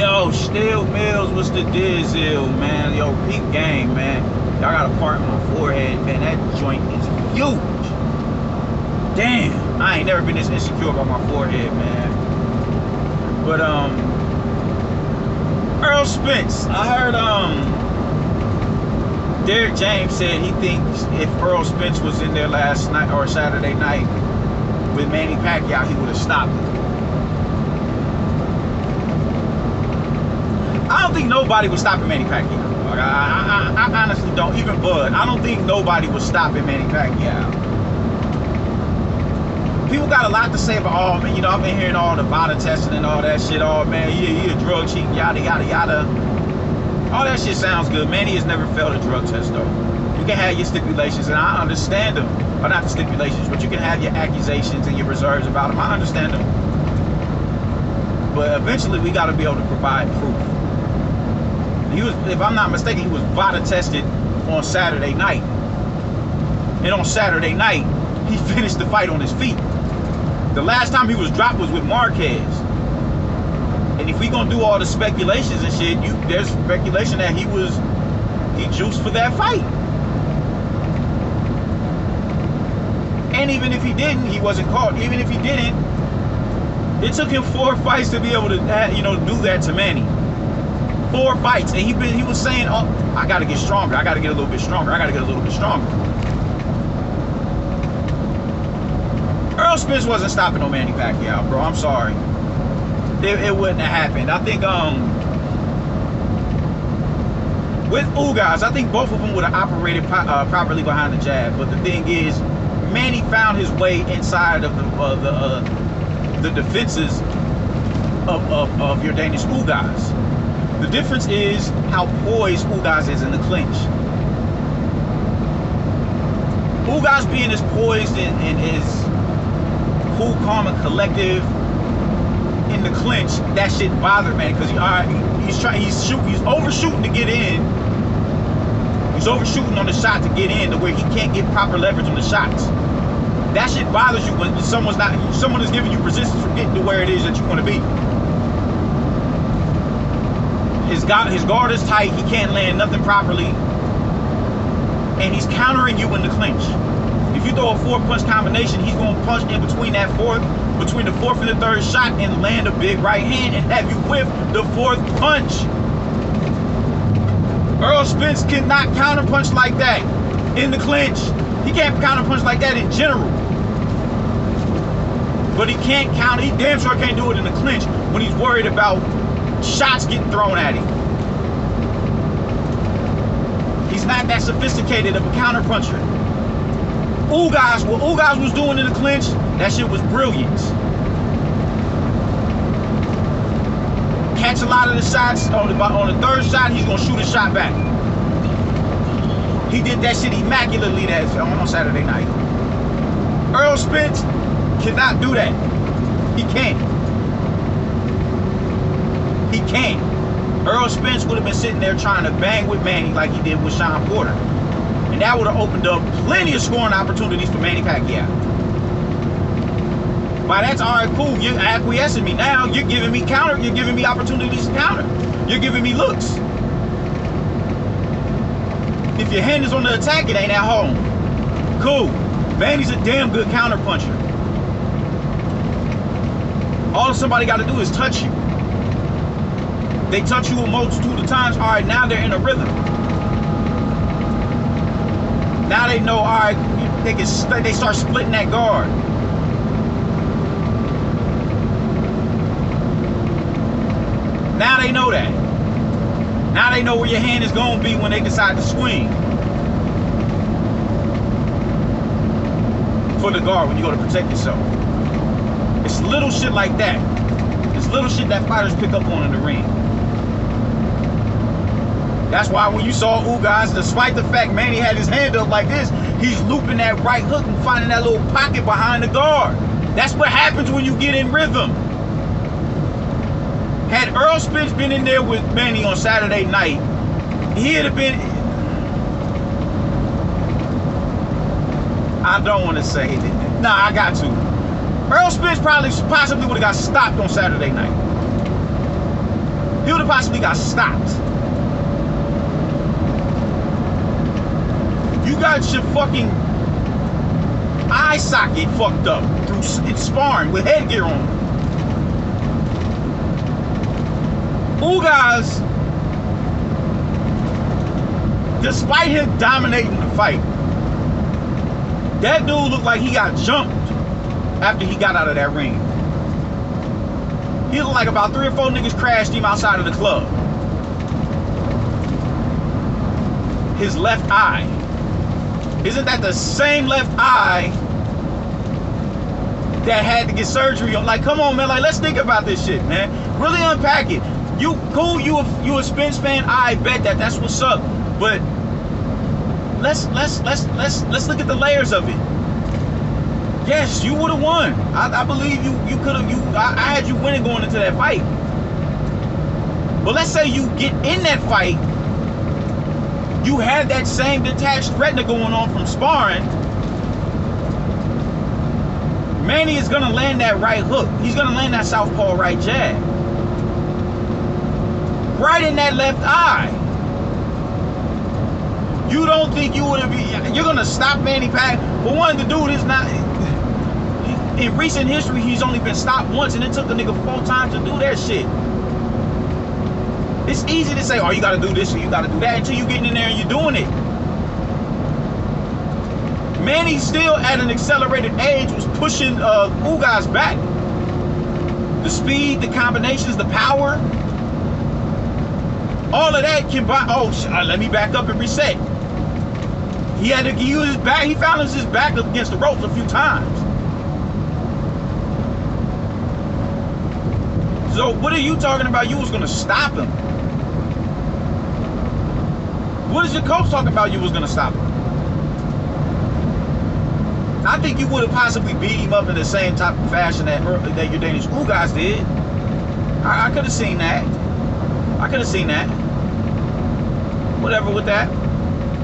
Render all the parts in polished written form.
Yo, Steel Mills, what's the deal, man? Yo, peak game, man. Y'all got a part on my forehead, man. That joint is huge. Damn, I ain't never been this insecure about my forehead, man. But Earl Spence, I heard Derek James said he thinks if Earl Spence was in there last night or Saturday night with Manny Pacquiao, he would have stopped it. I don't think nobody was stopping Manny Pacquiao. I honestly don't. Even Bud, I don't think nobody was stopping Manny Pacquiao. People got a lot to say about, oh man, you know, I've been hearing all the body testing and all that shit. Oh man, he a drug cheat, yada yada yada. All that shit sounds good. Manny has never failed a drug test though. You can have your stipulations, and I understand them. Or not the stipulations, but you can have your accusations and your reserves about them. I understand them. But eventually, we got to be able to provide proof. He was, if I'm not mistaken, he was VADA tested on Saturday night. And on Saturday night, he finished the fight on his feet. The last time he was dropped was with Marquez. And if we gonna do all the speculations and shit, there's speculation that he juiced for that fight. And even if he didn't, he wasn't caught. Even if he didn't, it took him 4 fights to be able to, you know, do that to Manny. 4 fights, and he was saying, oh, I gotta get stronger. I gotta get a little bit stronger. I gotta get a little bit stronger. Earl Spence wasn't stopping no Manny Pacquiao, bro. I'm sorry. It wouldn't have happened. I think with Ugas, I think both of them would have operated properly behind the jab. But the thing is, Manny found his way inside of the defenses of your Danish Ugas. The difference is how poised Ugas is in the clinch. Ugas being as poised and as cool, calm, and collective in the clinch, that shit bothered Manny, because he's overshooting to get in. He's overshooting on the shot to get in to where he can't get proper leverage on the shots. That shit bothers you when someone is giving you resistance from getting to where it is that you want to be. His guard is tight, he can't land nothing properly, and he's countering you in the clinch. If you throw a 4-punch combination, he's going to punch in between the 4th and the 3rd shot and land a big right hand and have you whiff the 4th punch. Earl Spence cannot counterpunch like that in the clinch. He can't counterpunch like that in general. But he damn sure can't do it in the clinch when he's worried about shots getting thrown at him. He's not that sophisticated of a counterpuncher. What Ugas was doing in the clinch, that shit was brilliant. Catch a lot of the shots. On the 3rd shot, he's gonna shoot a shot back. He did that shit immaculately on Saturday night. Earl Spence cannot do that. He can't. He can't. Earl Spence would have been sitting there trying to bang with Manny like he did with Sean Porter. And that would have opened up plenty of scoring opportunities for Manny Pacquiao. But that's all right, cool. You're acquiescing me. Now you're giving me counter. You're giving me opportunities to counter. You're giving me looks. If your hand is on the attack, it ain't at home. Cool. Manny's a damn good counter puncher. All somebody got to do is touch you. They touch you a multitude of times. All right, now they're in a rhythm. Now they know, all right, they start splitting that guard. Now they know that. Now they know where your hand is going to be when they decide to swing. For the guard, when you go to protect yourself. It's little shit like that. It's little shit that fighters pick up on in the ring. That's why when you saw Ugas, despite the fact Manny had his hand up like this, he's looping that right hook and finding that little pocket behind the guard. That's what happens when you get in rhythm. Had Earl Spence been in there with Manny on Saturday night, he'd have been... I don't want to say it. Nah, I got to. Earl Spence possibly would have got stopped on Saturday night. he would have possibly got stopped. You got your fucking eye socket fucked up through sparring with headgear on. Ugas, despite him dominating the fight, that dude looked like he got jumped after he got out of that ring. He looked like about 3 or 4 niggas crashed him outside of the club. His left eye. Isn't that the same left eye that had to get surgery on? Like, come on, man. Like, let's think about this shit, man. Really unpack it. You cool? You a Spence fan? I bet that's what's up. But let's look at the layers of it. Yes, you would have won. I believe you could have. I had you winning going into that fight. But let's say you get in that fight. You had that same detached retina going on from sparring. Manny is gonna land that right hook. He's gonna land that southpaw right jab. Right in that left eye. You don't think you would have you're gonna stop Manny Pacquiao? For one, the dude is not, in recent history, he's only been stopped once, and it took a nigga 4 times to do that shit. It's easy to say, oh, you gotta do this or you gotta do that, until you getting in there and you're doing it. Manny still at an accelerated age was pushing Ugas back. The speed, the combinations, the power, all of that can buy. Oh, let me back up and reset. He had to use his back. He found his back up against the ropes a few times. So what are you talking about? You was gonna stop him. What is your coach talking about? You was gonna stop him. I think you would have possibly beat him up in the same type of fashion that your Danish Ugas did. I could have seen that. I could have seen that. Whatever with that.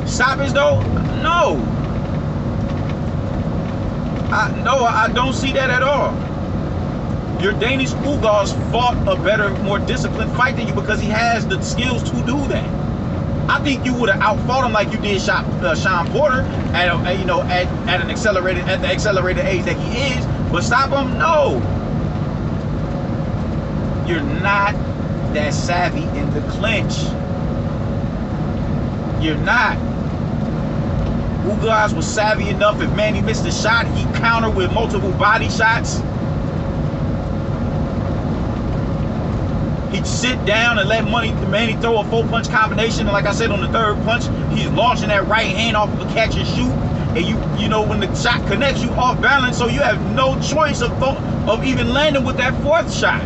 Stoppage though? No. I don't see that at all. Your Danish Ugas fought a better, more disciplined fight than you because he has the skills to do that. I think you would have outfought him like you did Sean Porter at the accelerated age that he is. But stop him? No. You're not that savvy in the clinch. You're not. Ugas was savvy enough. If Manny missed a shot, he countered with multiple body shots. He'd sit down and let Manny throw a 4-punch combination. And like I said, on the 3rd punch, he's launching that right hand off of a catch and shoot. And you know, when the shot connects, you off balance, so you have no choice of even landing with that 4th shot.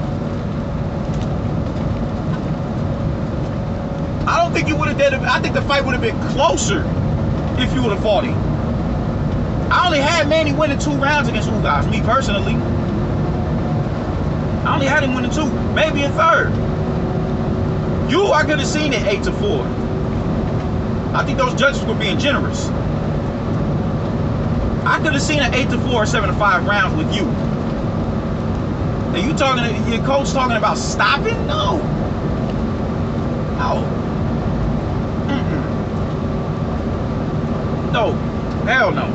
I don't think you would have did it. I think the fight would have been closer if you would have fought him. I only had Manny winning 2 rounds against Ugas, me personally. I only had him winning 2, maybe a 3rd. I could have seen it 8-4. I think those judges were being generous. I could have seen an 8-4 or 7-5 rounds with you. And you talking, your coach talking about stopping? No. No. No. Hell no.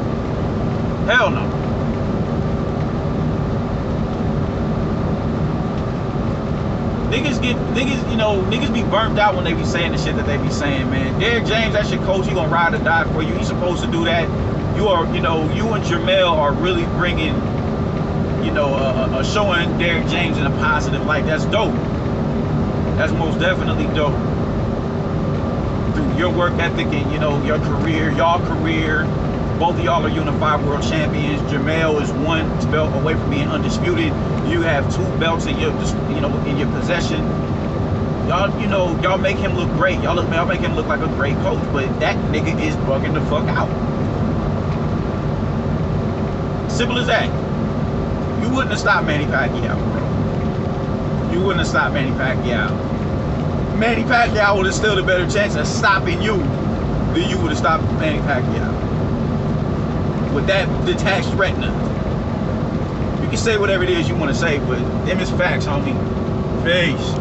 Hell no. Niggas be burnt out when they be saying the shit that they be saying, man. Derrick James, that's your coach. He gonna ride or die for you. He's supposed to do that. You and Jermell are really bringing, showing Derrick James in a positive light. That's dope. That's most definitely dope. Through your work ethic and, your career, y'all career, both of y'all are unified world champions. Jermell is 1 belt away from being undisputed. You have 2 belts in your possession. Y'all make him look great. Y'all make him look like a great coach, but that nigga is bugging the fuck out. Simple as that. You wouldn't have stopped Manny Pacquiao, bro. You wouldn't have stopped Manny Pacquiao. Manny Pacquiao would have stood a better chance of stopping you than you would have stopped Manny Pacquiao. With that detached retina. You can say whatever it is you want to say, but them is facts, homie. Peace.